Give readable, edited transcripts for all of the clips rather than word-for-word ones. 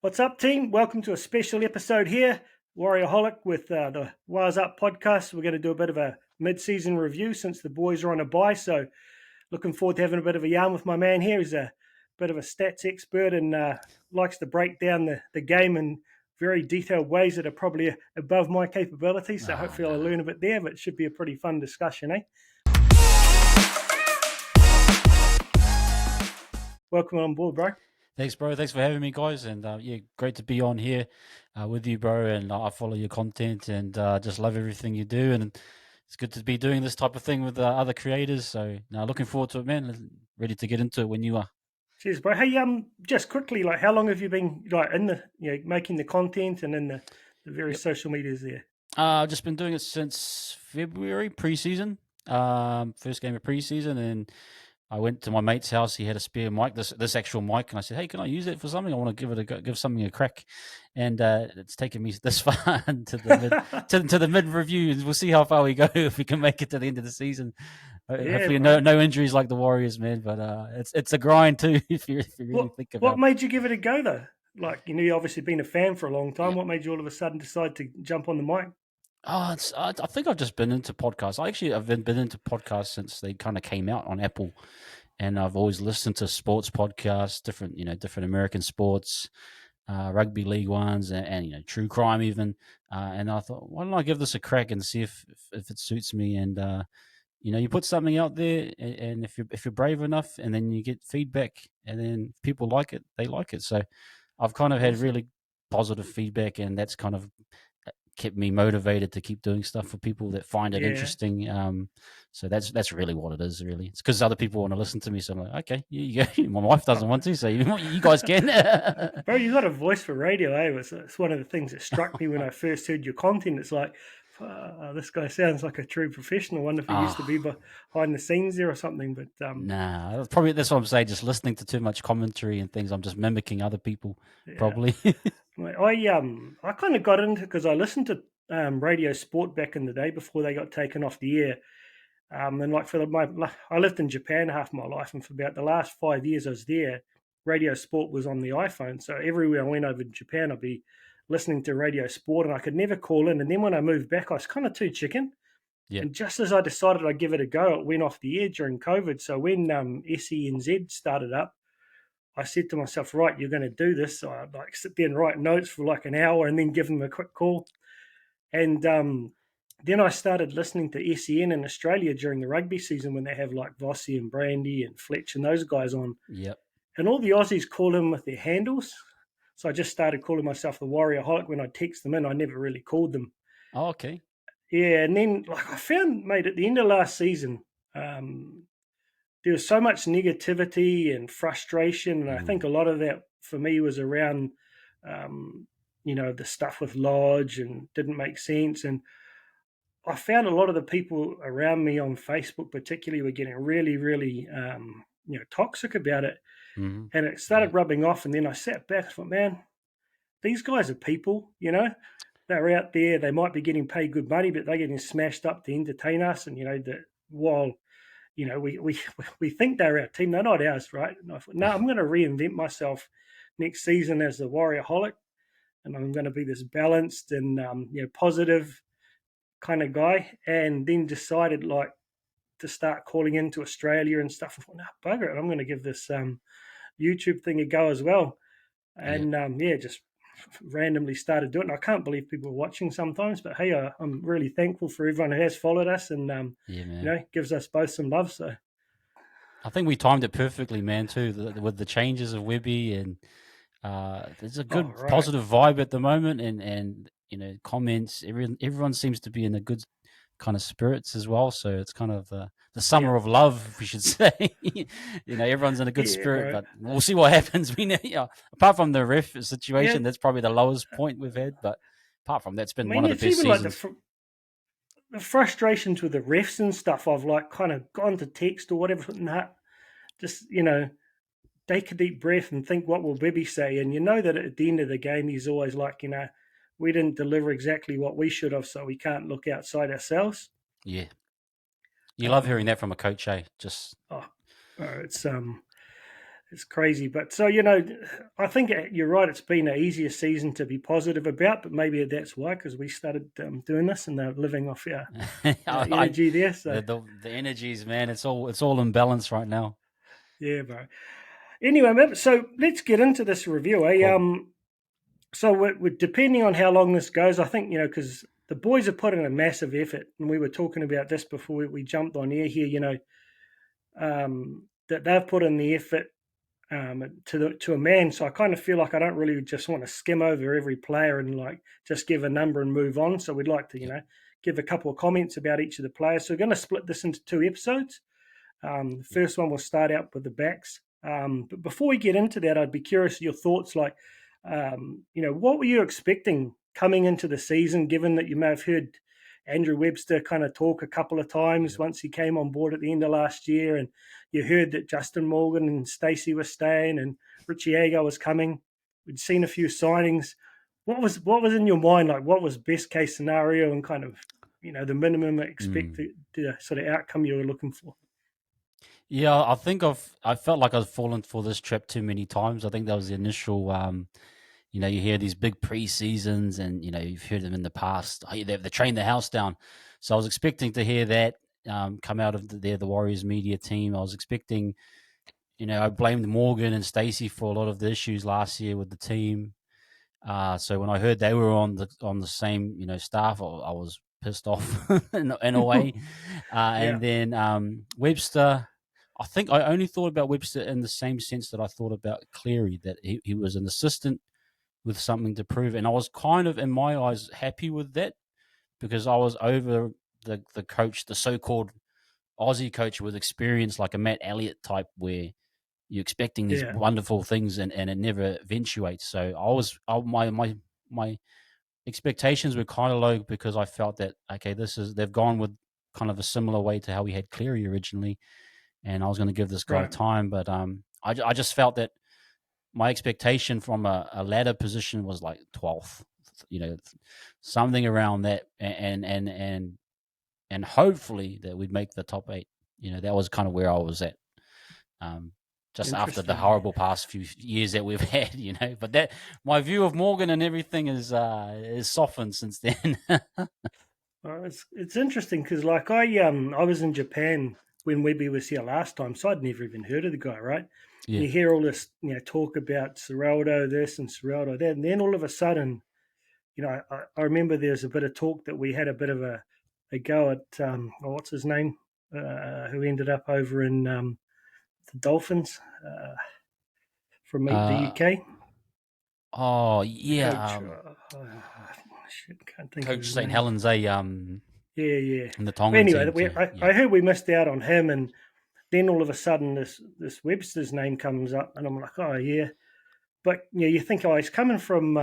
What's up, team? Welcome to a special episode here, Warriorholic with the Wires Up podcast. We're going to do a bit of a mid-season review since the boys are on a bye. So, looking forward to having a bit of a yarn with my man here. He's a bit of a stats expert and likes to break down the game in very detailed ways that are probably above my capabilities. So, hopefully, I'll learn a bit there, but it should be a pretty fun discussion, eh? Welcome on board, bro. Thanks, bro. Thanks for having me, guys. And great to be on here with you, bro. And I follow your content and just love everything you do. And it's good to be doing this type of thing with other creators. So looking forward to it, man. Ready to get into it when you are. Cheers, bro. Hey, just quickly, like, how long have you been in the making the content and in the various social medias there? I've just been doing it since February, preseason. First game of preseason, and I went to my mate's house. He had a spare mic, this actual mic, and I said, "Hey, can I use it for something? I want to give something a crack." And it's taken me this far to the mid review. We'll see how far we go if we can make it to the end of the season. Hopefully, no injuries like the Warriors, man. But it's a grind too if you really think about it. What made you give it a go though? Like, you've obviously been a fan for a long time. Yeah. What made you all of a sudden decide to jump on the mic? I think I've just been into podcasts. I've been into podcasts since they kind of came out on Apple, and I've always listened to sports podcasts, different American sports, rugby league ones, and true crime even. And I thought, why don't I give this a crack and see if it suits me? And you put something out there, and if you're brave enough, and then you get feedback, and then if people like it, they like it. So I've kind of had really positive feedback, and that's kind of kept me motivated to keep doing stuff for people that find it interesting. So that's really what it is. Really, it's because other people want to listen to me. So I'm like, okay, you go. My wife doesn't want to, so you guys can. Bro, you got a voice for radio, eh? It's one of the things that struck me when I first heard your content. It's like, this guy sounds like a true professional. I wonder if he used to be behind the scenes there or something. But nah, probably that's what I'm saying. Just listening to too much commentary and things, I'm just mimicking other people. Probably. I kind of got into it because I listened to Radio Sport back in the day before they got taken off the air. And like I lived in Japan half my life, and for about the last 5 years I was there, Radio Sport was on the iPhone. So everywhere I went over to Japan, I'd be listening to Radio Sport, and I could never call in. And then when I moved back, I was kind of too chicken. Yeah. And just as I decided I'd give it a go, it went off the air during COVID. So when SENZ started up, I said to myself, right, you're going to do this. So I'd sit there and write notes for like an hour and then give them a quick call. And then I started listening to SEN in Australia during the rugby season when they have like Vossi and Brandy and Fletch and those guys on. Yep. And all the Aussies call them with their handles. So I just started calling myself the Warriorholic. When I text them in, I never really called them. Oh, okay. Yeah, and then I found, mate, at the end of last season, there was so much negativity and frustration, and I think a lot of that for me was around, the stuff with Lodge and didn't make sense. And I found a lot of the people around me on Facebook particularly were getting really, really, toxic about it. Mm-hmm. And it started rubbing off, and then I sat back and thought, man, these guys are people, They're out there, they might be getting paid good money, but they're getting smashed up to entertain us. And, while we think they're our team, they're not ours, right? And I thought, no, I'm going to reinvent myself next season as the Warriorholic, and I'm going to be this balanced and positive kind of guy. And then decided to start calling into Australia and stuff. I thought, no, bugger it, I'm going to give this YouTube thing a go as well. And just randomly started doing it. And I can't believe people are watching sometimes, but hey, I'm really thankful for everyone who has followed us and gives us both some love. So I think we timed it perfectly, man, too, with the changes of Webby, and there's a good positive vibe at the moment, and comments. Everyone seems to be in a good kind of spirits as well. So it's kind of the summer of love, we should say. Everyone's in a good spirit, but we'll see what happens. Apart from the ref situation, that's probably the lowest point we've had. But apart from that, it's been one of the best seasons. Like the frustrations with the refs and stuff, I've kind of gone to text or whatever, and that just, take a deep breath and think, what will Bibby say? And that at the end of the game, he's always like, we didn't deliver exactly what we should have, so we can't look outside ourselves. Yeah. You love hearing that from a coach, eh? It's It's crazy. But so, I think you're right. It's been an easier season to be positive about, but maybe that's why, because we started doing this and they're living off our energy there. So, the energies, man, it's all in balance right now. yeah, bro. Anyway, man, so let's get into this review. Cool. So we're depending on how long this goes, I think, because the boys have put in a massive effort, and we were talking about this before we jumped on air here, that they've put in the effort to a man. So I kind of feel like I don't really just want to skim over every player and like just give a number and move on. So we'd like to, Yep. give a couple of comments about each of the players. So we're going to split this into 2 episodes. The first one will start out with the backs. But before we get into that, I'd be curious your thoughts. Like, what were you expecting coming into the season, given that you may have heard Andrew Webster kind of talk a couple of times Yep. once he came on board at the end of last year, and you heard that Justin Morgan and Stacey were staying and Richie Agar was coming. We'd seen a few signings. What was in your mind? Like, what was best case scenario and kind of the minimum expected sort of outcome you were looking for? Yeah, I felt like I've fallen for this trap too many times. I think that was the initial. You hear these big pre-seasons, and you've heard them in the past. Oh, they trained the house down. So I was expecting to hear that come out of the Warriors media team. I was expecting, I blamed Morgan and Stacey for a lot of the issues last year with the team. So when I heard they were on the same staff, I was pissed off in a way. Yeah, And then Webster, I think I only thought about Webster in the same sense that I thought about Cleary, that he was an assistant with something to prove, and I was kind of in my eyes happy with that because I was over the coach, the so-called Aussie coach with experience, like a Matt Elliott type, where you're expecting these yeah, wonderful things and it never eventuates. So my expectations were kind of low because I felt that okay, they've gone with kind of a similar way to how we had Cleary originally, and I was going to give this guy right. time, but I just felt that my expectation from a ladder position was like 12th, something around that, and hopefully that we'd make the top 8. That was kind of where I was at. Um, just after the Interesting, man. horrible past few years that we've had, but that my view of Morgan and everything is softened since then. It's interesting because like I was in Japan when Webby was here last time, so I'd never even heard of the guy, right? And Yeah. you hear all this talk about Seraldo this and Seraldo that, and then all of a sudden, I remember there's a bit of talk that we had a bit of a go at what's his name, who ended up over in the Dolphins from the Uh, UK. oh The yeah, coach, shit, can't think of Coach his St. name. Helens, Yeah, yeah. in the But Tongan anyway, team. So yeah, I heard we missed out on him, and then all of a sudden this Webster's name comes up, and I'm like, oh yeah. But you think, oh, he's coming from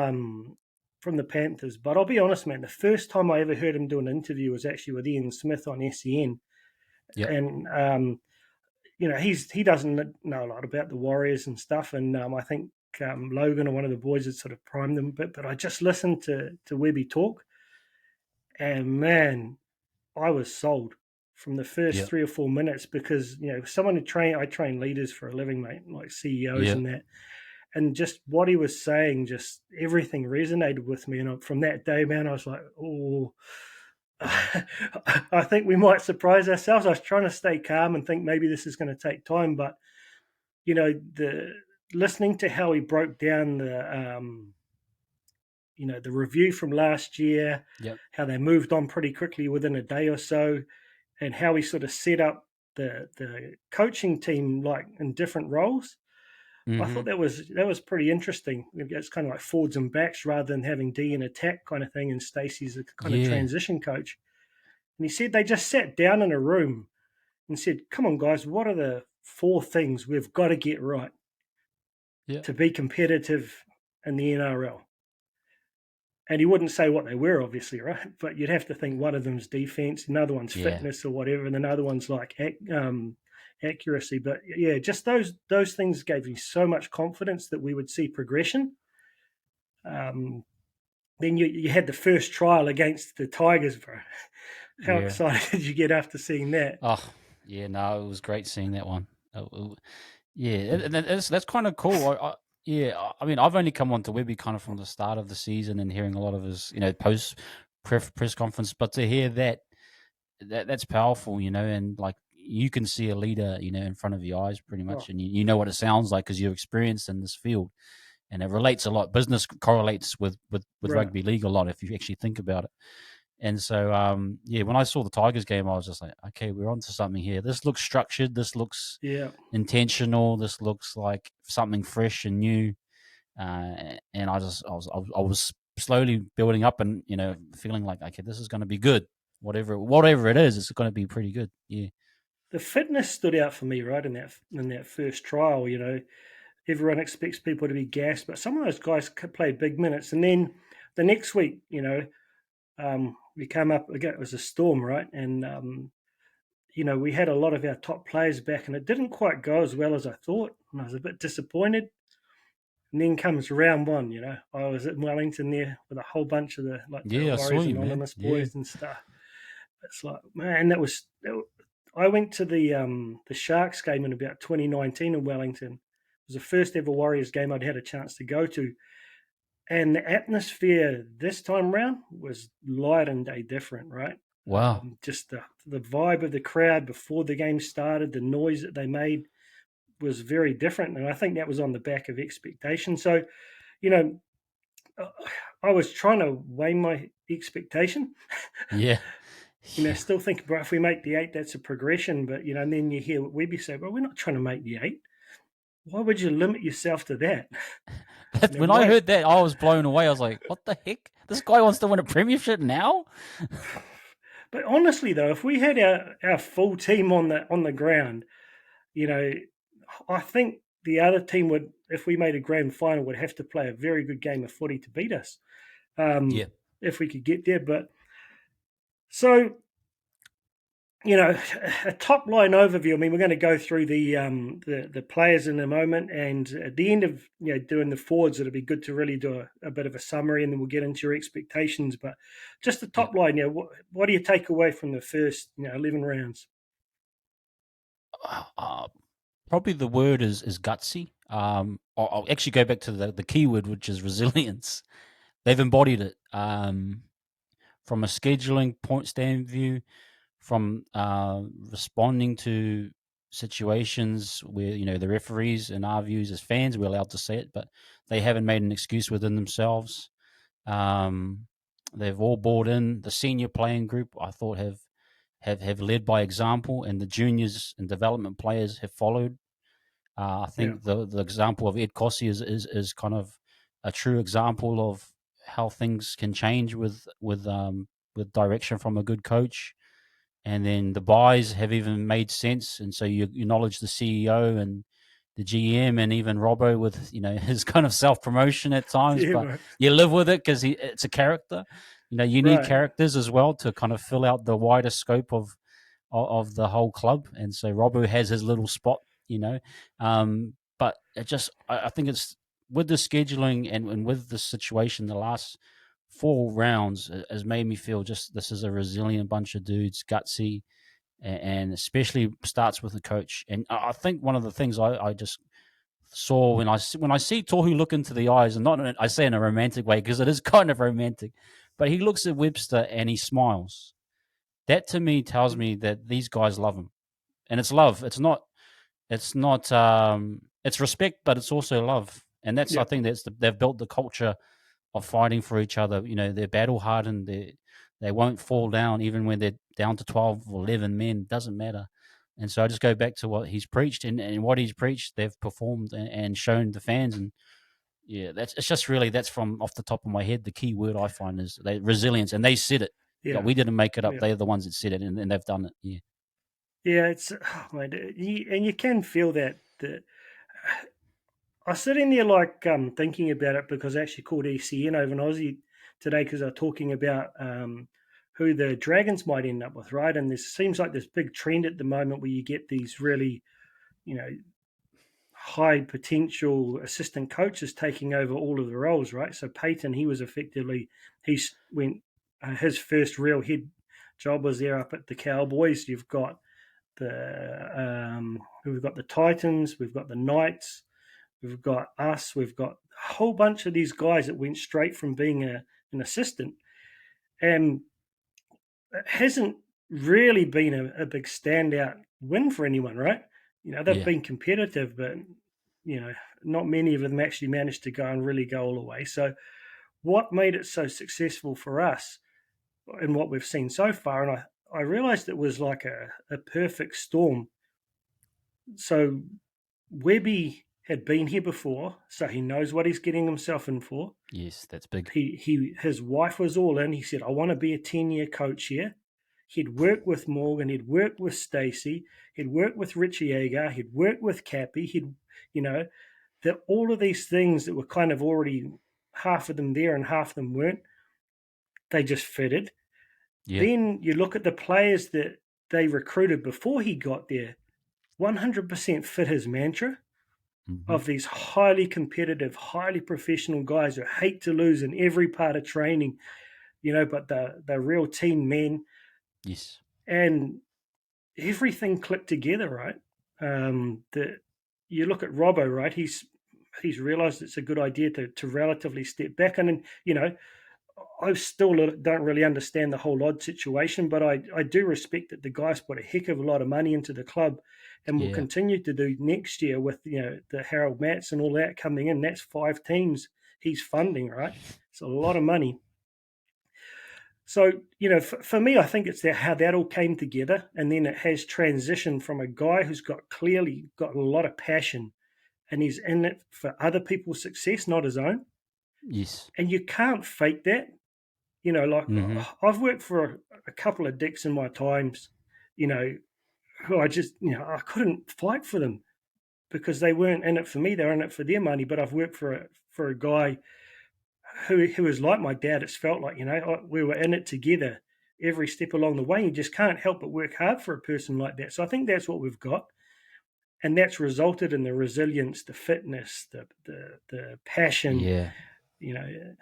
the Panthers. But I'll be honest, man, the first time I ever heard him do an interview was actually with Ian Smith on SEN, yep. and he doesn't know a lot about the Warriors and stuff, and I think Logan or one of the boys had sort of primed them a bit. But I just listened to Webby talk, and man, I was sold from the first Yep. 3 or 4 minutes because I train leaders for a living, mate, like CEOs Yep. and that, and just what he was saying, just everything resonated with me. And from that day, man, I was like, oh, I think we might surprise ourselves. I was trying to stay calm and think maybe this is going to take time, but the listening to how he broke down the review from last year, Yep. how they moved on pretty quickly within a day or so, and how he sort of set up the coaching team like in different roles. I thought Mm-hmm. that was pretty interesting. It's kind of like forwards and backs rather than having D and attack kind of thing. And Stacey's a kind of Yeah. transition coach. And he said they just sat down in a room and said, "Come on, guys, what are the 4 things we've got to get right Yeah. to be competitive in the NRL?" And he wouldn't say what they were, obviously, right? But you'd have to think one of them's defense, another one's Yeah. fitness or whatever, and another one's like accuracy. But yeah, just those things gave me so much confidence that we would see progression. Um, then you had the first trial against the Tigers, bro. How Yeah. excited did you get after seeing that? Oh, yeah. No, it was great seeing that one. Yeah, and that's kind of cool. I mean, I've only come on to Webby kind of from the start of the season and hearing a lot of his, post press conference, but to hear that's powerful, and like you can see a leader, in front of your eyes pretty Oh, much, and you know what it sounds like because you're experienced in this field, and it relates a lot. Business correlates with right. rugby league a lot if you actually think about it. And so, yeah, when I saw the Tigers game, I was just like, okay, we're onto something here. This looks structured. This looks Yeah. intentional. This looks like something fresh and new. And I was slowly building up and feeling like, okay, this is going to be good. Whatever it is, it's going to be pretty good. Yeah, The fitness stood out for me, right, in that first trial. Everyone expects people to be gassed, but some of those guys played big minutes. And then the next week, we came up again. It was a storm, right? And we had a lot of our top players back, and it didn't quite go as well as I thought. And I was a bit disappointed. And then comes round one. I was at Wellington there with a whole bunch of the yeah, I saw Warriors you, man. Anonymous Yeah, boys and stuff. It's like, man, I went to the Sharks game in about 2019 in Wellington. It was the first ever Warriors game I'd had a chance to go to, and the atmosphere this time round was light and day different, right? wow. Just the vibe of the crowd before the game started, the noise that they made was very different, and I think that was on the back of expectation. So, you know, uh, I was trying to weigh my expectation. Yeah, yeah. Still think, bro, if we make the eight, that's a progression. But and then you hear Webby say, "Well, we're not trying to make the eight. Why would you limit yourself to that?" When I Why? heard that, I was blown away. I was like, what the heck? This guy wants to win a premiership now? But honestly, though, if we had our full team on the ground, you know, I think the other team would, if we made a grand final, would have to play a very good game of footy to beat us, Yeah. if we could get there. But so you know, a top line overview. I mean, we're going to go through the players in a moment, and at the end of doing the forwards, it'll be good to really do a bit of a summary, and then we'll get into your expectations. But just the Yeah. top line, what do you take away from the first 11 rounds? Uh, Probably the word is gutsy. I'll actually go back to the key word, which is resilience. They've embodied it from a scheduling point stand view, from responding to situations where the referees, in our views as fans, we're allowed to say it, but they haven't made an excuse within themselves. Um, they've all bought in. The senior playing group, I thought, have led by example, and the juniors and development players have followed. I Yeah, think the example of Ed Kossi is kind of a true example of how things can change with direction from a good coach. And then the buys have even made sense, and so you acknowledge the CEO and the GM and even Robbo with his kind of self promotion at times, yeah, but bro. you live with it because it's a character. You need Right. characters as well to kind of fill out the wider scope of the whole club. And so Robbo has his little spot, but I think it's with the scheduling and with the situation, the last four rounds has made me feel just this is a resilient bunch of dudes, gutsy, and especially starts with the coach. And I think one of the things I just saw when I see Tohu look into the eyes, and not I say in a romantic way because it is kind of romantic, but he looks at Webster and he smiles. That to me tells me that these guys love him, and it's love. It's respect, but it's also love, and I Yep. think they've built the culture of fighting for each other. They're battle hardened. They won't fall down even when they're down to 12 or 11 men. Doesn't matter. And so I just go back to what he's preached, and what he's preached, they've performed and shown the fans. And yeah, it's just really that's from off the top of my head. The key word I find is resilience, and they said it. Yeah, Yeah. we didn't make it up. Yeah. They're the ones that said it, and they've done it. Yeah, Yeah. It's mate, and you can feel that. I was sitting there thinking about it because I actually called ECN over an Aussie today because they're talking about who the Dragons might end up with, right? And there seems like this big trend at the moment where you get these really, you know, high potential assistant coaches taking over all of the roles, right? So Peyton, he was effectively he's went his first real head job was there up at the Cowboys. You've got we've got the Titans, we've got the Knights, we've got us, we've got a whole bunch of these guys that went straight from being an assistant, and it hasn't really been a big standout win for anyone, right? They've Yeah. been competitive, but not many of them actually managed to go and really go all the way. So, what made it so successful for us, and what we've seen so far, and I realized it was like a perfect storm. So, Webby had been here before, so he knows what he's getting himself in for. Yes, that's big. His wife was all in. He said, "I want to be a 10-year coach here." He'd worked with Morgan, he'd worked with Stacey, he'd worked with Richie Agar, he'd worked with Cappy. You know, that all of these things that were kind of already half of them there and half of them weren't. They just fitted. Yeah. Then you look at the players that they recruited before he got there. 100% fit his mantra Mm-hmm. of these highly competitive, highly professional guys who hate to lose in every part of training, but they're real team men. Yes. And everything clicked together, right? That you look at Robbo, right? He's realised it's a good idea to relatively step back, and I still don't really understand the whole odd situation, but I do respect that the guys put a heck of a lot of money into the club, and will Yeah. continue to do next year with the Harold Matts and all that coming in. That's 5 teams he's funding, right? It's a lot of money. So, for me, I think it's how that all came together. And then it has transitioned from a guy who's clearly got a lot of passion, and he's in it for other people's success, not his own. Yes. And you can't fake that. Like Mm-hmm. I've worked for a couple of dicks in my times, who I just, I couldn't fight for them because they weren't in it for me. They were in it for their money. But I've worked for a guy who is like my dad. It's felt like, we were in it together every step along the way. You just can't help but work hard for a person like that. So I think that's what we've got. And that's resulted in the resilience, the fitness, the passion, Yeah. you know.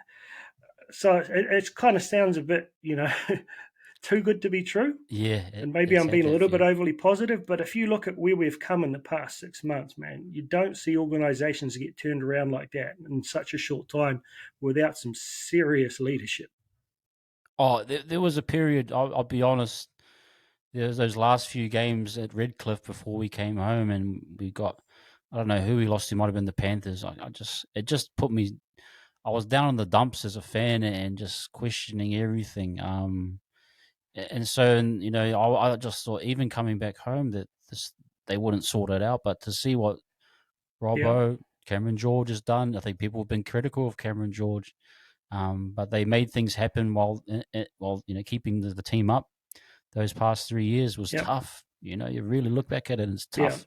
So it kind of sounds a bit, too good to be true. Yeah. And maybe It's I'm had being a that little bit feel. overly positive, but if you look at where we've come in the past 6 months, man, you don't see organizations get turned around like that in such a short time without some serious leadership. Oh, there was a period. I'll be honest. There was those last few games at Redcliffe before we came home, and we got. I don't know who we lost. It might have been the Panthers. It just put me. I was down in the dumps as a fan and just questioning everything. And so, I just thought, even coming back home, that they wouldn't sort it out. But to see what Yeah, Robbo, Cameron George has done, I think people have been critical of Cameron George, but they made things happen while keeping the team up. Those past 3 years was yeah, tough. You really look back at it, and it's yeah. tough.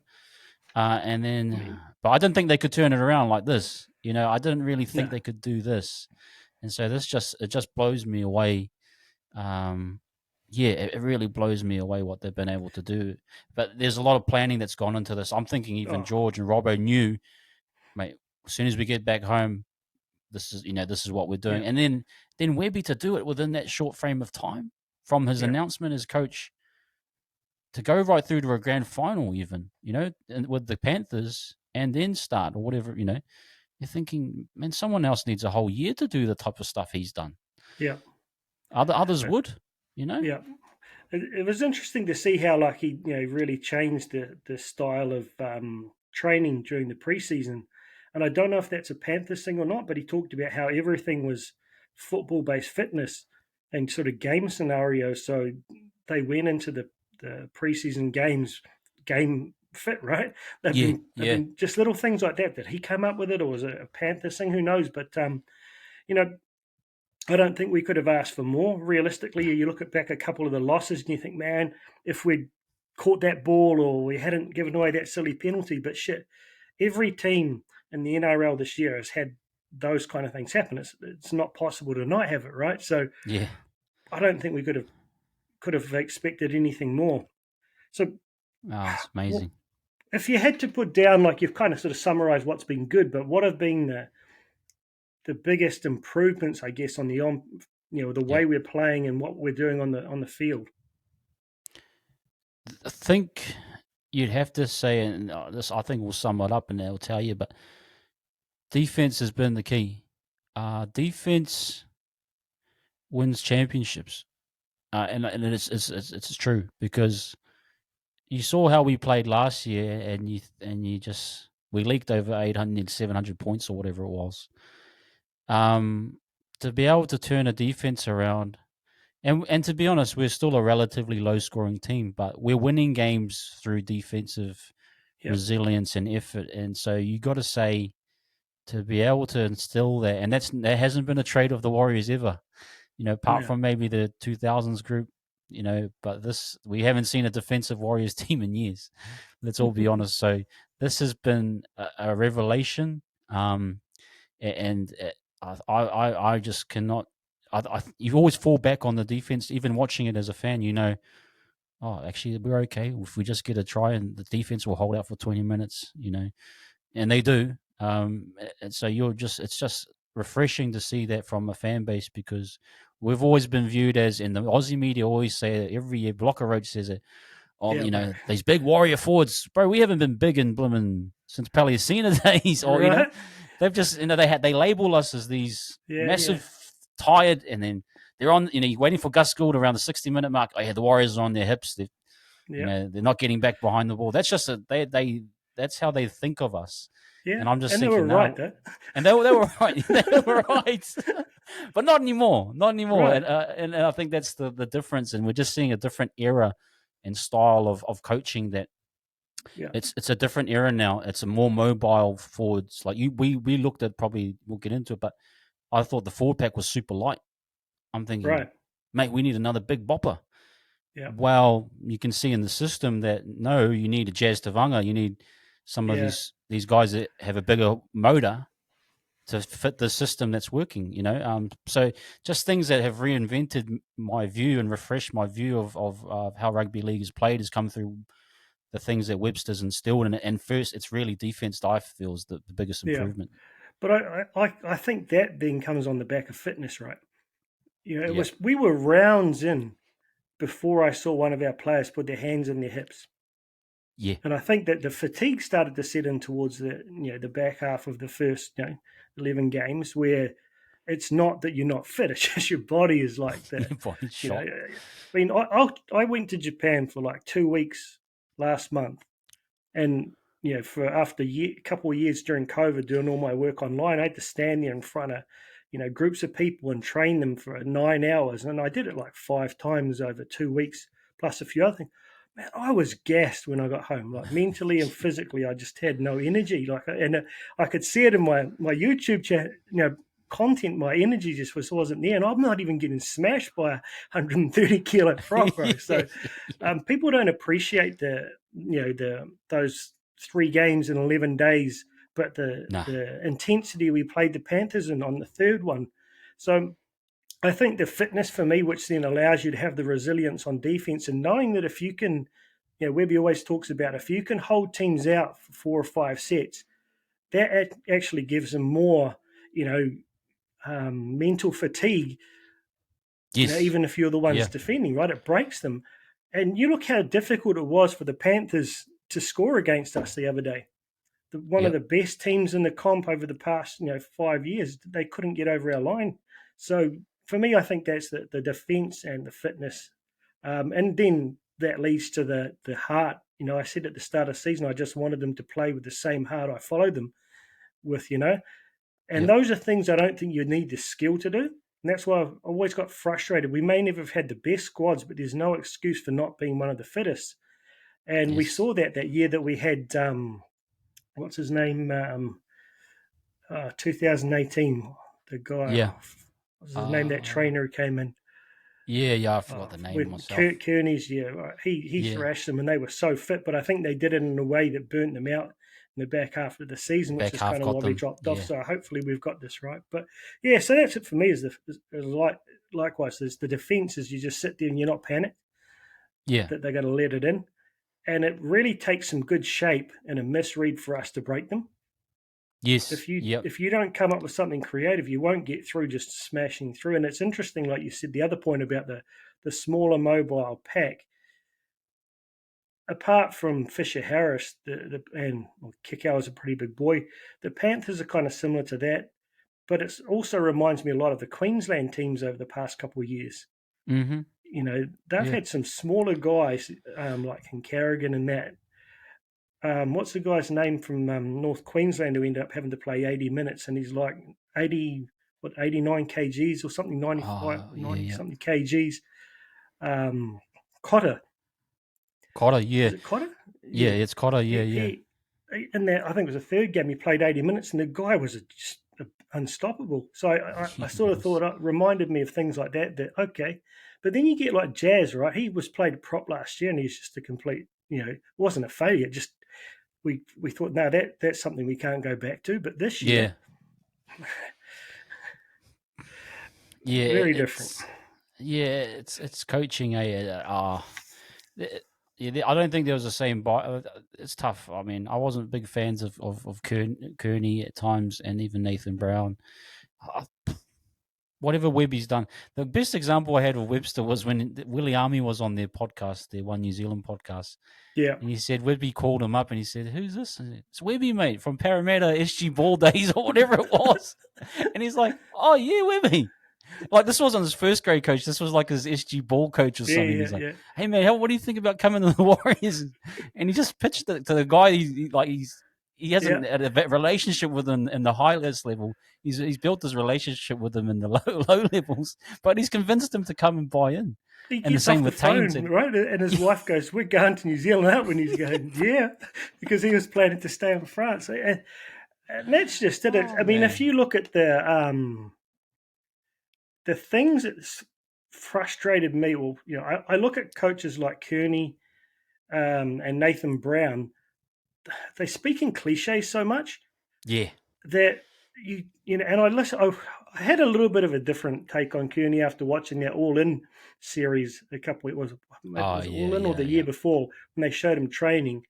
And I then, mean, but I didn't think they could turn it around like this. I didn't really think no, they could do this, and so it just blows me away. Um, yeah, it really blows me away what they've been able to do. But there's a lot of planning that's gone into this. I'm thinking even oh, George and Robbo knew, mate, as soon as we get back home, this is what we're yeah, doing. And then Webby to do it within that short frame of time from his yeah, announcement as coach to go right through to a grand final, even, and with the Panthers and then start or whatever. You're thinking, man, someone else needs a whole year to do the type of stuff he's done. yeah, Others but would. yeah. It was interesting to see how like he really changed the style of training during the preseason, and I don't know if that's a Panthers thing or not, but he talked about how everything was football based fitness and sort of game scenarios. So they went into the preseason game fit, right? They've Yeah, been yeah, just little things like that he came up with it, or was it a Panthers thing? Who knows? But you know I don't think we could have asked for more. Realistically, you look at back a couple of the losses and you think, man, if we'd caught that ball or we hadn't given away that silly penalty, but shit, every team in the NRL this year has had those kind of things happen. It's not possible to not have it, right? So yeah. I don't think we could have expected anything more. So Oh, it's amazing. if you had to put down, like you've kind of sort of summarized what's been good, but what have been the biggest improvements, I guess, the Yeah. way we're playing and what we're doing on the field. I think you'd have to say, and this I think will sum it up, and it'll tell you. But defense has been the key. Defense wins championships, and it's true because you saw how we played last year, and you just we leaked over 800, 700 points or whatever it was. To be able to turn a defense around, and to be honest, we're still a relatively low scoring team, but we're winning games through defensive resilience and effort. And so you got to say, to be able to instill that, and that hasn't been a trait of the Warriors ever. Apart from maybe the 2000s group, but we haven't seen a defensive Warriors team in years. Let's all be honest. So this has been a revelation, and I just cannot. You always fall back on the defense, even watching it as a fan. Oh, actually, we're okay if we just get a try, and the defense will hold out for 20 minutes. And they do. And so it's just refreshing to see that from a fan base, because we've always been viewed as, and the Aussie media always say it every year. Blocker Roach says it. These big Warrior forwards, bro. We haven't been big in blooming since Paleocene days, or Right. they've just they label us as these massive tired, and then they're on. You're waiting for Gus Gould around the 60-minute mark. Oh yeah, the Warriors are on their hips. They're not getting back behind the ball. That's just that's how they think of us. Yeah, And I'm just and thinking, they were right, though. And they were right. They were right. But not anymore. Not anymore. Right. And I think that's the difference. And we're just seeing a different era and style of coaching that it's a different era now. It's a more mobile forwards. Like we looked at, probably we'll get into it, but I thought the forward pack was super light. I'm thinking, mate, we need another big bopper. Yeah. Well, you can see in the system that no, you need a Jazz Tavanga. You need some of these guys that have a bigger motor to fit the system that's working. So just things that have reinvented my view and refreshed my view of how rugby league is played has come through the things that Webster's instilled in it. And first, it's really defense that I feel is the biggest improvement. But I think that then comes on the back of fitness, right? We were rounds in before I saw one of our players put their hands in their hips. Yeah. And I think that the fatigue started to set in towards the back half of the first 11 games, where it's not that you're not fit, it's just your body is like that. Your body's shot. I mean, I went to Japan for like 2 weeks last month, and for after a couple of years during COVID, doing all my work online, I had to stand there in front of groups of people and train them for 9 hours, and I did it like 5 times over 2 weeks, plus a few other things. Man, I was gassed when I got home, like mentally and physically. I just had no energy. And I could see it in my YouTube chat, content. My energy just wasn't there, and I'm not even getting smashed by a 130 kilo frog, bro. So people don't appreciate those 3 games in 11 days, but the intensity we played the Panthers in on the third one. So I think the fitness for me, which then allows you to have the resilience on defense, and knowing that if you can, Webby always talks about, if you can hold teams out for 4 or 5 sets, that actually gives them more, mental fatigue. Yes. Even if you're the ones defending, right? It breaks them. And you look how difficult it was for the Panthers to score against us the other day. One of the best teams in the comp over the past 5 years, they couldn't get over our line. So for me, I think that's the defense and the fitness, and then that leads to the heart. I said at the start of the season, I just wanted them to play with the same heart I followed them with, and those are things I don't think you need the skill to do. And that's why I've always got frustrated. We may never have had the best squads, but there's no excuse for not being one of the fittest. And we saw that year that we had, what's his name? 2018, the guy. Yeah. What's his name? That trainer who came in. Yeah, I forgot the name myself. Kearney's, he thrashed them, and they were so fit, but I think they did it in a way that burnt them out in the back half of the season, which is kind of why we dropped off. So hopefully we've got this right. But yeah, so that's it for me. Likewise, there's the defense is you just sit there and you're not panicked. Yeah, that they're going to let it in, and it really takes some good shape and a misread for us to break them. Yes. If you don't come up with something creative, you won't get through just smashing through. And it's interesting, like you said, the other point about the smaller mobile pack. apart from Fisher Harris, and Kikau is a pretty big boy, the Panthers are kind of similar to that. But it also reminds me a lot of the Queensland teams over the past couple of years. Mm-hmm. They've had some smaller guys like Carrigan and that. What's the guy's name from North Queensland who ended up having to play 80 minutes and he's like 89 kgs or something, 90 something kgs. Cotter. Cotter, yeah. Is it Cotter? Yeah, it's Cotter, yeah. In that, I think it was the third game, he played 80 minutes and the guy was just unstoppable. So I sort of thought it reminded me of things like that, okay. But then you get like Jazz, right? He was played a prop last year and he's just a complete, it wasn't a failure, just we thought, no, that's something we can't go back to. But this year, very different. Yeah, it's coaching. I don't think there was the same. It's tough. I mean, I wasn't big fans of Kearney at times, and even Nathan Brown. Whatever Webby's done. The best example I had of Webster was when Willie Army was on their podcast, their One New Zealand podcast. Yeah. And he said, Webby called him up and he said, "Who's this?" "It's Webby, mate, from Parramatta SG Ball days," or whatever it was. And he's like, "Oh, yeah, Webby." Like, this wasn't his first grade coach. This was like his SG Ball coach or something. He's like, "Hey, man, what do you think about coming to the Warriors?" And he just pitched it to the guy. He hasn't had a relationship with him in the highest level. He's built his relationship with him in the low levels, but he's convinced him to come and buy in. He gets off the phone, right? And his wife goes, "We're going to New Zealand, aren't we?" And he's going, "Yeah," because he was planning to stay in France. And that's just it. I mean, if you look at the things that's frustrated me, I look at coaches like Kearney and Nathan Brown. They speak in cliches so much, that and I listen. I had a little bit of a different take on Kearney after watching that All In series a couple. It was All In or the year before when they showed him training,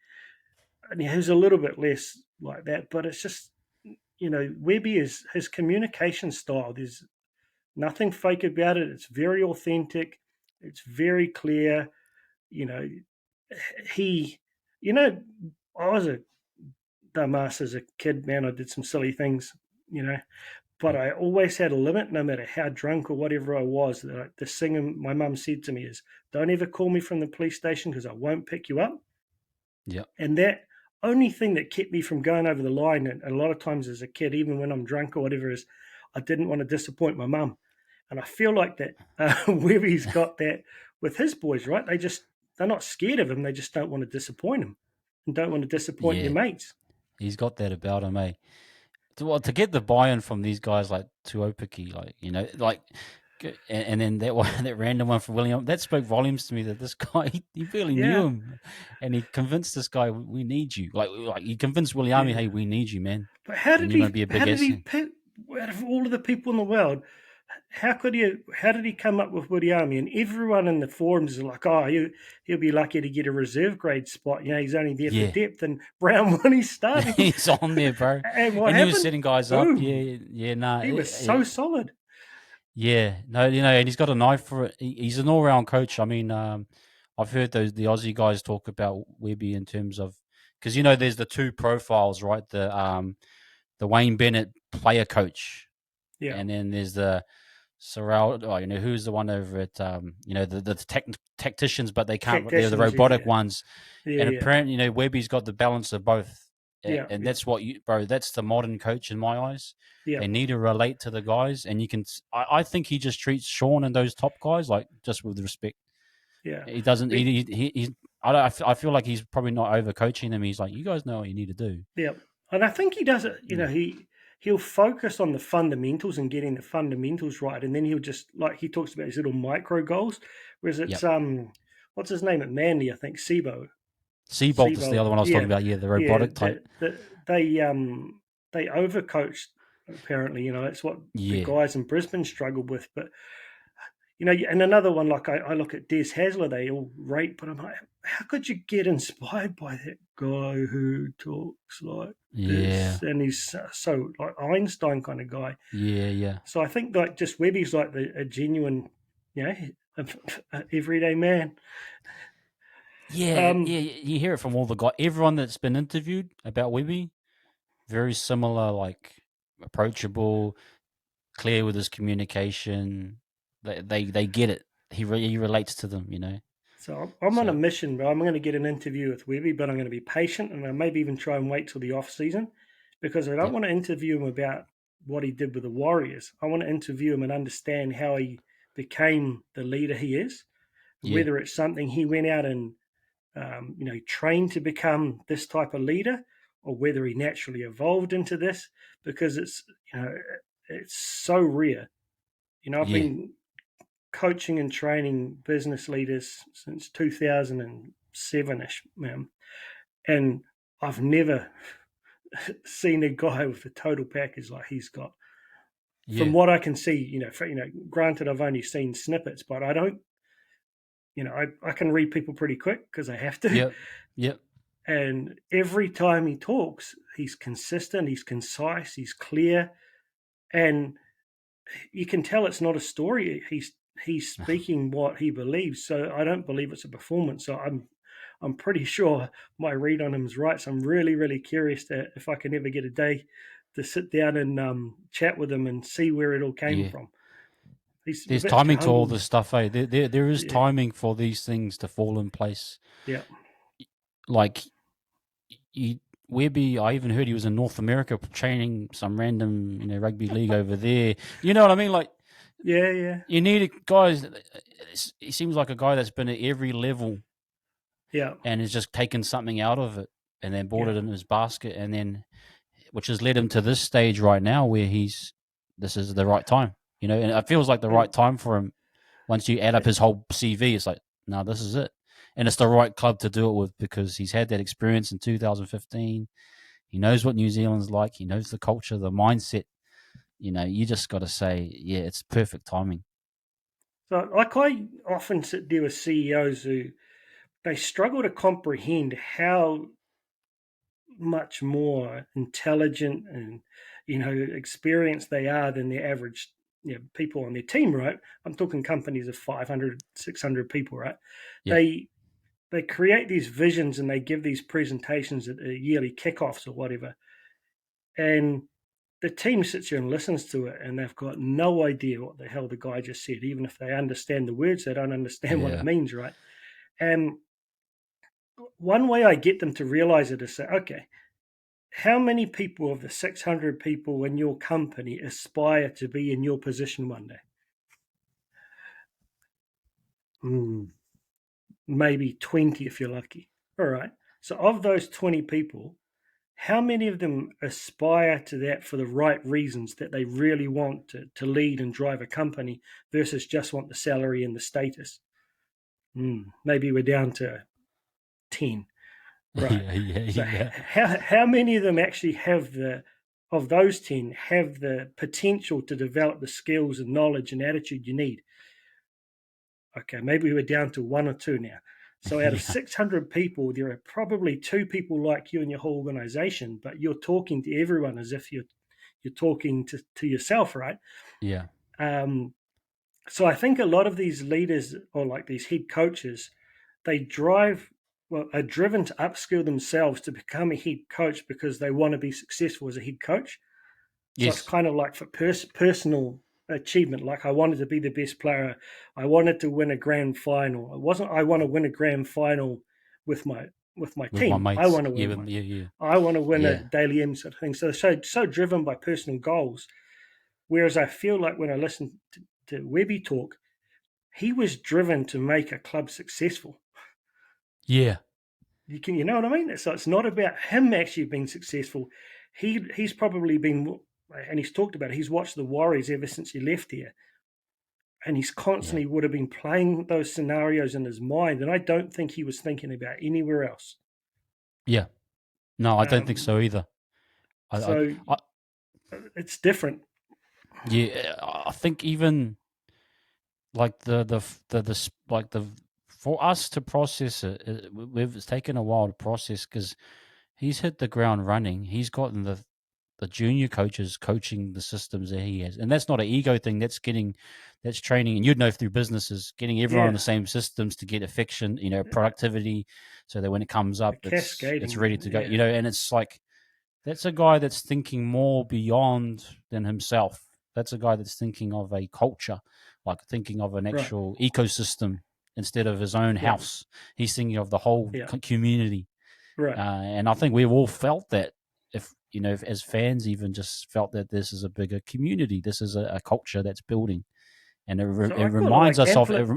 and he was a little bit less like that. But it's just Webby is his communication style. There's nothing fake about it. It's very authentic. It's very clear. I was a dumbass as a kid, man. I did some silly things, but I always had a limit, no matter how drunk or whatever I was. The thing my mum said to me is, "Don't ever call me from the police station because I won't pick you up." Yeah. And that only thing that kept me from going over the line, and a lot of times as a kid, even when I'm drunk or whatever, is I didn't want to disappoint my mum. And I feel like that Webby's got that with his boys, right? They're not scared of him. They just don't want to disappoint him and don't want to disappoint your mates. He's got that about him, eh? To get the buy-in from these guys like Tuopiki, and then that random one from William, that spoke volumes to me that this guy, he barely knew him. And he convinced this guy, "We need you." Like he convinced Williami, "Hey, we need you, man." But how did he pick, out of all of the people in the world, how did he come up with Williami? And everyone in the forums is like, "Oh, he'll be lucky to get a reserve grade spot. He's only there for depth." And Brown, when he started, he's on there, bro. And he was setting guys up. He was so solid. Yeah, no, and he's got an eye for it. He's an all-round coach. I mean, I've heard the Aussie guys talk about Webby in terms of, because there's the two profiles, right? The Wayne Bennett player coach, and then there's the Sorrell. Who's the one over at the tacticians, but they can't. They're the robotic ones. And apparently, Webby's got the balance of both. And that's what that's the modern coach in my eyes. They need to relate to the guys, and I think he just treats Sean and those top guys like just with respect. Yeah, he doesn't. I feel like he's probably not over coaching them. He's like, "You guys know what you need to do." Yeah, and I think he does it. He'll focus on the fundamentals and getting the fundamentals right, and then he'll just, like he talks about his little micro goals. Whereas it's what's his name at Manly? I think Seabolt is the other one I was talking about. Yeah, the robotic type. They overcoached. Apparently, that's what the guys in Brisbane struggled with. But and another one, like I look at Des Hasler, they all rate, but I'm like, how could you get inspired by that guy who talks like this? And he's so like Einstein kind of guy. Yeah. So I think like just Webby's like a genuine, everyday man. Yeah, yeah, you hear it from all the guys. Everyone that's been interviewed about Webby, very similar, like approachable, clear with his communication. They get it. He relates to them, you know. So I'm on a So mission, but I'm going to get an interview with Webby, but I'm going to be patient and I maybe even try and wait till the off season because I don't yep, want to interview him about what he did with the Warriors. I want to interview him and understand how he became the leader he is, yeah, whether it's something he went out and trained to become this type of leader, or whether he naturally evolved into this. Because it's so rare. I've yeah, been coaching and training business leaders since 2007ish, and I've never seen a guy with a total package like he's got. From yeah. what I can see, granted I've only seen snippets, but I don't, I can read people pretty quick because I have to. Yep. Yep. And every time he talks, he's consistent, he's concise, he's clear, and you can tell it's not a story. He's speaking what he believes. So I don't believe it's a performance. So I'm pretty sure my read on him is right. So I'm really, really curious if I can ever get a day to sit down and chat with him and see where it all came Yeah. from. He's a There's bit timing to all humble. this stuff, eh? There is Yeah, timing for these things to fall in place. yeah, Like you, Webby, I even heard he was in North America training some random, rugby league over there. You know what I mean? Like yeah, yeah, you need guys. He seems like a guy that's been at every level yeah, and has just taken something out of it and then brought yeah. it in his basket, and then which has led him to this stage right now where this is the right time, and it feels like the right And time for him. Once you add up his whole CV, it's like, no, this is it. And it's the right club to do it with because he's had that experience in 2015. He knows what New Zealand's like. He knows the culture, the mindset. You just got to say, yeah, it's perfect timing. so, like, I often sit there with CEOs who they struggle to comprehend how much more intelligent and experienced they are than the average people on their team, right? I'm talking companies of 500, 600 people, right? Yeah, They create these visions and they give these presentations at yearly kickoffs or whatever, and the team sits here and listens to it and they've got no idea what the hell the guy just said. Even if they understand the words, they don't understand what it yeah, means, right? And one way I get them to realize it is say, okay, how many people of the 600 people in your company aspire to be in your position one day? Maybe 20 if you're lucky. All right. So, of those 20 people, how many of them aspire to that for the right reasons that they really want to lead and drive a company versus just want the salary and the status? Maybe we're down to 10. Right. yeah, yeah, So yeah, how many of them actually of those 10 have the potential to develop the skills and knowledge and attitude you need? Okay, maybe we're down to one or two now. So out of yeah, 600 people, there are probably two people like you in your whole organization, but you're talking to everyone as if you're talking to yourself, right? yeah, Um, so I think a lot of these leaders or like these head coaches, they are driven to upskill themselves to become a head coach because they want to be successful as a head coach. So it's yes, kind of like for personal achievement. Like I wanted to be the best player. I wanted to win a grand final. It wasn't I want to win a grand final with my with my team. I mates. want to Yeah, win one. yeah, yeah, I want to win a yeah, daily M sort of thing. So driven by personal goals. Whereas I feel like when I listen to Webby talk, he was driven to make a club successful. yeah, You know what I mean? So it's not about him actually being successful. He's probably been, and he's talked about it, he's watched the Warriors ever since he left here, and he's yeah, constantly would have been playing those scenarios in his mind, and I don't think he was thinking about anywhere else. yeah. No, I don't think Um, so either. so I it's different. yeah, I think even like like the for us to process it, it's taken a while to process because he's hit the ground running. He's gotten junior coaches coaching the systems that he has, and that's not an ego thing. That's training, and you'd know through businesses, getting everyone on the same systems to get affection, productivity, so that when it comes up, it's ready to go. And it's like that's a guy that's thinking more beyond than himself. That's a guy that's thinking of a culture, like thinking of an actual ecosystem instead of his own house. He's thinking of the whole community. Right. And I think we've all felt that, if as fans, even just felt that this is a bigger community. This is a culture that's building, and it reminds us of it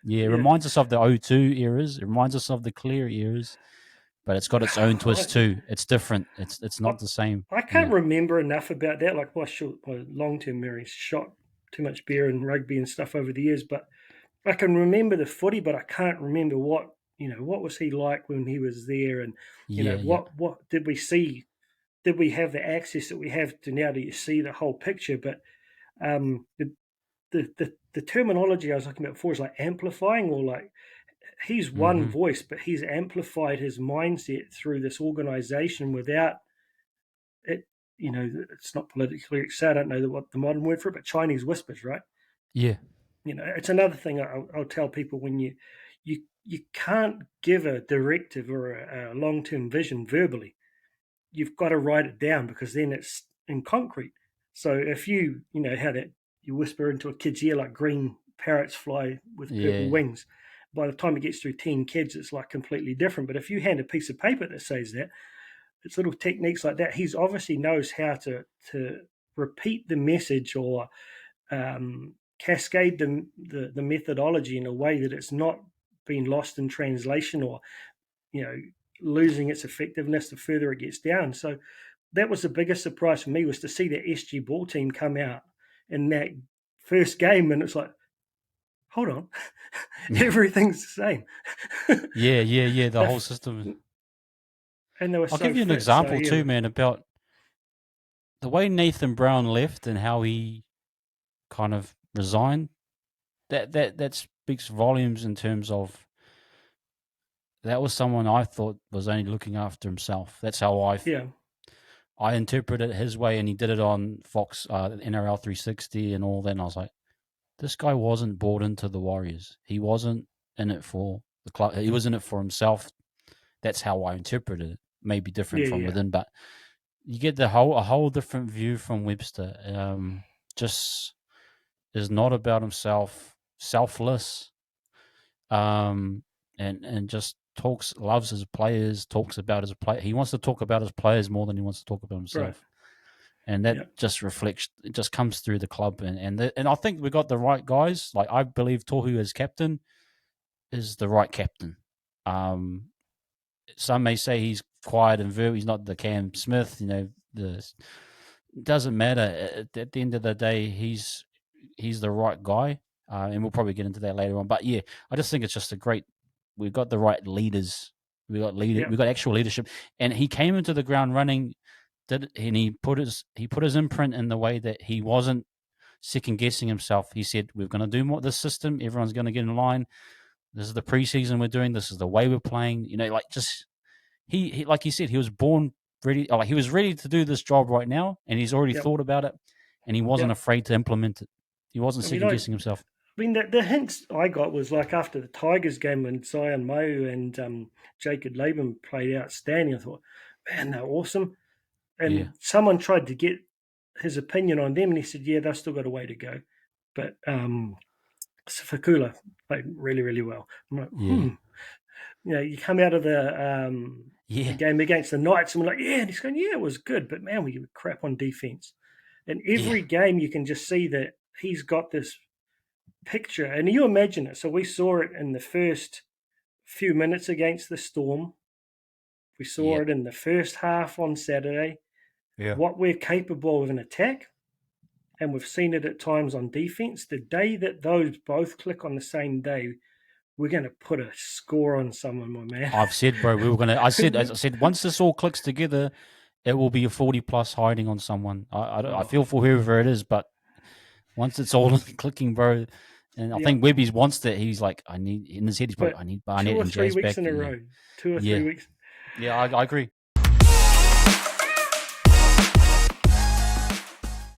reminds us of the O2 eras. It reminds us of the Clear eras, but it's got its own twist too. It's different. It's not the same. I can't remember enough about that. Like my long-term memories shot too much beer and rugby and stuff over the years, but I can remember the footy, but I can't remember what was he like when he was there, and what did we see? Did we have the access that we have to now to see the whole picture? But the terminology I was looking at before is like amplifying, or like he's one voice, but he's amplified his mindset through this organization without it. It's not politically correct, so I don't know what the modern word for it, but Chinese whispers, right? Yeah. It's another thing I'll tell people: when you can't give a directive or a long-term vision verbally. You've got to write it down, because then it's in concrete. So if you how that you whisper into a kid's ear like green parrots fly with purple wings, by the time it gets through 10 kids, it's like completely different. But if you hand a piece of paper that says that, it's little techniques like that. He's obviously knows how to repeat the message, or cascade the methodology in a way that it's not being lost in translation, or losing its effectiveness the further it gets down. So that was the biggest surprise for me, was to see that SG ball team come out in that first game, and it's like, hold on, everything's the same. The whole system. And they were I'll give you an example too, man, about the way Nathan Brown left and how he kind of resigned. That speaks volumes in terms of that was someone I thought was only looking after himself. That's how I interpreted it his way, and he did it on Fox, NRL 360 and all that. And I was like, this guy wasn't bought into the Warriors. He wasn't in it for the club. He was in it for himself. That's how I interpreted it. Maybe different from within, but you get a whole different view from Webster. Just is not about himself, selfless, and just loves his players, talks about his play. He wants to talk about his players more than he wants to talk about himself. Right. And that just reflects, it just comes through the club. And I think we got the right guys. Like, I believe Tohu as captain is the right captain. Some may say he's quiet and verbal. He's not the Cam Smith, it doesn't matter. At the end of the day, he's the right guy. And we'll probably get into that later on. But yeah, I just think it's just we've got the right leaders. We got actual leadership. And he came into the ground running, and he put his imprint in the way that he wasn't second guessing himself. He said, we're going to do more this system. Everyone's going to get in line. This is the preseason we're doing. This is the way we're playing. He like he said, he was born ready. Like, he was ready to do this job right now, and he's already thought about it, and he wasn't afraid to implement it. He wasn't second guessing himself. I mean, the hints I got was like after the Tigers game when Zion Mau and Jacob Laban played outstanding. I thought, man, they're awesome. And someone tried to get his opinion on them, and he said, they've still got a way to go. But Fakula played really, really well. I'm like, you come out of the game against the Knights, and we're like, and he's going, it was good, but man, we crap on defense. And every game you can just see that he's got this picture, and you imagine it. So we saw it in the first few minutes against the Storm. We saw it in the first half on Saturday. What we're capable of in attack, and we've seen it at times on defense. The day that those both click on the same day, we're going to put a score on someone, my man. I've said, bro, as I said, once this all clicks together, it will be a 40+ hiding on someone. I feel for whoever it is, but once it's all clicking, bro, and I think Webby wants that. He's like, I need, in his head, he's probably, I need Barnett and Jazz back. 2 or 3 weeks in a row. 2 or 3 weeks. Yeah, I agree.